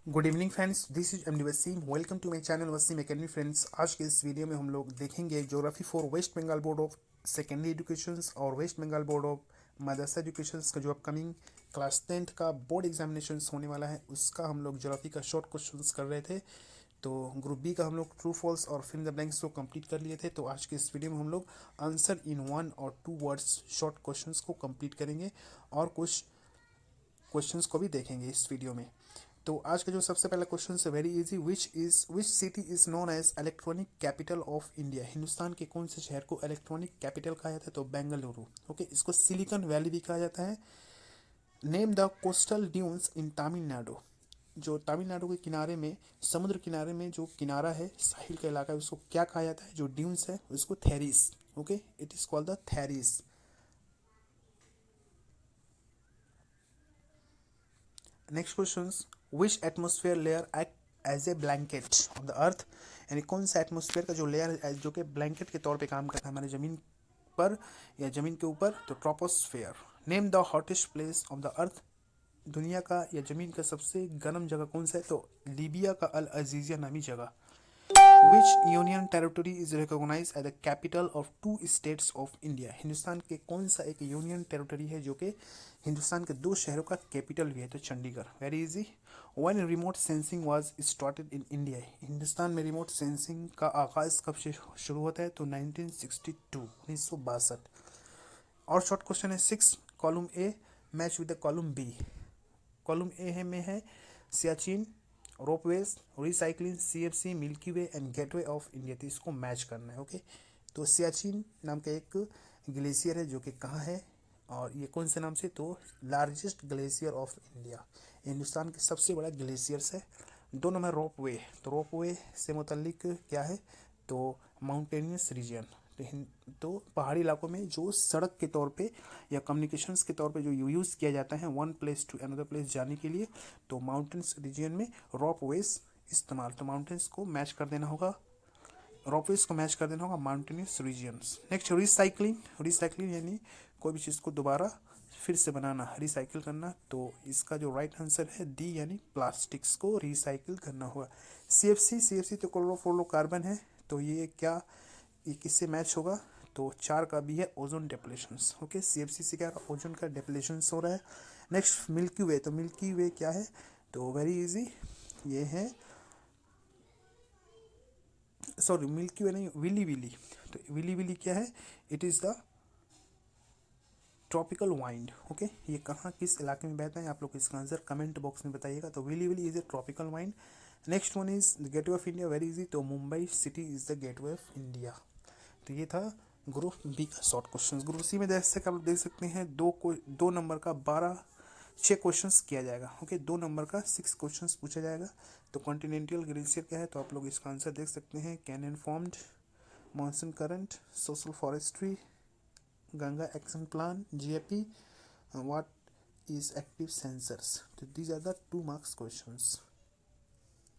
Good evening friends, this is MD Wasim. Welcome to my channel Wasim academy. Friends, आज के इस video में हम लोग देखेंगे geography for West Bengal board of secondary education और West Bengal board of madrasa education का जो अपकमिंग क्लास 10th का बोर्ड एग्जामिनेशन होने वाला है, उसका हम लोग ज्योग्राफी का शॉर्ट क्वेश्चंस कर रहे थे। तो ग्रुप बी का हम लोग ट्रू फॉल्स और फिल द ब्लैंक्स को कंप्लीट कर लिए थे। तो आज के इस वीडियो में हम लोग आंसर इन 1 और 2 वर्ड्स शॉर्ट क्वेश्चंस को कंप्लीट करेंगे और कुछ क्वेश्चंस को भी देखेंगे इस वीडियो में। तो आज का जो सबसे पहला क्वेश्चन है very easy. Which city is known as electronic capital of India. Hindustan के कौन से शहर को इलेक्ट्रॉनिक कैपिटल कहा जाता है? तो बेंगलुरु। ओके, इसको सिलिकॉन वैली भी कहा जाता है। नेम द कोस्टल ड्यून्स इन तमिलनाडु। जो तमिलनाडु के किनारे में, समुद्र किनारे में जो किनारा है, साहिल का इलाका है, उसको क्या कहा जाता है? जो ड्यून्स है उसको थेरिस। Okay, it is called the थेरिस। Next question, which atmosphere layer act as a blanket of the earth. यानी कौन सा एटमोसफेयर का जो लेयर है जो कि ब्लैंकेट के तौर पे काम करता है हमारे जमीन पर या जमीन के ऊपर? तो troposphere. Name the hottest place of the अर्थ। दुनिया का या जमीन का सबसे गर्म जगह कौन सा है? तो लीबिया का अल अजीजिया नामी जगह। Which union territory is recognise as the capital of 2 states of India. Hindustan के कौन सा एक यूनियन टेरिटरी है जो कि हिंदुस्तान के 2 शहरों का कैपिटल भी है? तो Chandigarh. Very easy. When remote sensing was started in India. Hindustan में रिमोट सेंसिंग का आगाज कब से शुरू होता है? तो 1962, 1962। और शॉर्ट क्वेश्चन है 6। Column A match with the column B. Column A है में है Siachen, ropeways, recycling, CFC, milky way and gateway of India. तो इसको मैच करना है। ओके, तो सियाचिन नाम का एक ग्लेशियर है जो कि कहाँ है और ये कौन से नाम से? तो largest glacier of India, Hindustan के सबसे बड़ा ग्लेशियर्स है। 2 नंबर रोपवे। तो रोपवे से मुतल्लिक क्या है? तो माउंटेनियस रीजन। तो पहाड़ी इलाकों में जो सड़क के तौर पे या कम्युनिकेशंस के तौर पे जो यूज़ किया जाता है one place to another place जाने के लिए, तो माउंटेन्स रीजन में रोपवेज इस्तेमाल। तो माउंटेन्स को मैच कर देना होगा, रोपवेज को मैच कर देना होगा mountainous regions. Next, recycling. Recycling यानी कोई भी चीज़ को दोबारा फिर से बनाना, रिसाइकिल करना। तो इसका जो राइट आंसर है डी, यानी प्लास्टिक्स को रिसाइकिल करना होगा। सीएफसी। सीएफसी तो क्लोरोफ्लोरोकार्बन है। तो ये क्या, ये किससे मैच होगा? तो 4 का भी है ओजोन डेप्लेशंस। ओके, सीएफसी से क्या, ओजोन का डेप्लेशंस हो रहा है। नेक्स्ट, मिल्की वे। तो मिल्की वे क्या है? तो वेरी इजी, ये है, सॉरी मिल्की वे नहीं, विली विली। तो विली विली क्या है? It is the tropical wind. Okay, ये कहाँ किस इलाके में बहता है? आप लोग इसका आंसर कमेंट बॉक्स में बताइएगा। तो willy willy is a tropical wind. Next one is the gateway of India. Very easy, तो Mumbai city is the gateway of India. तो ये था ग्रुप बी का शॉर्ट क्वेश्चन। ग्रुप सी में जैसे आप देख सकते हैं 2 नंबर का 6 क्वेश्चंस किया जाएगा। ओके, 2 नंबर का 6 क्वेश्चंस पूछा जाएगा। तो कॉन्टिनेंटल ग्लेशियर क्या है? तो आप लोग इसका आंसर देख सकते हैं। Canyon formed, monsoon current, social forestry, Ganga action plan, GAP, what is active sensors. So these are the 2 marks questions.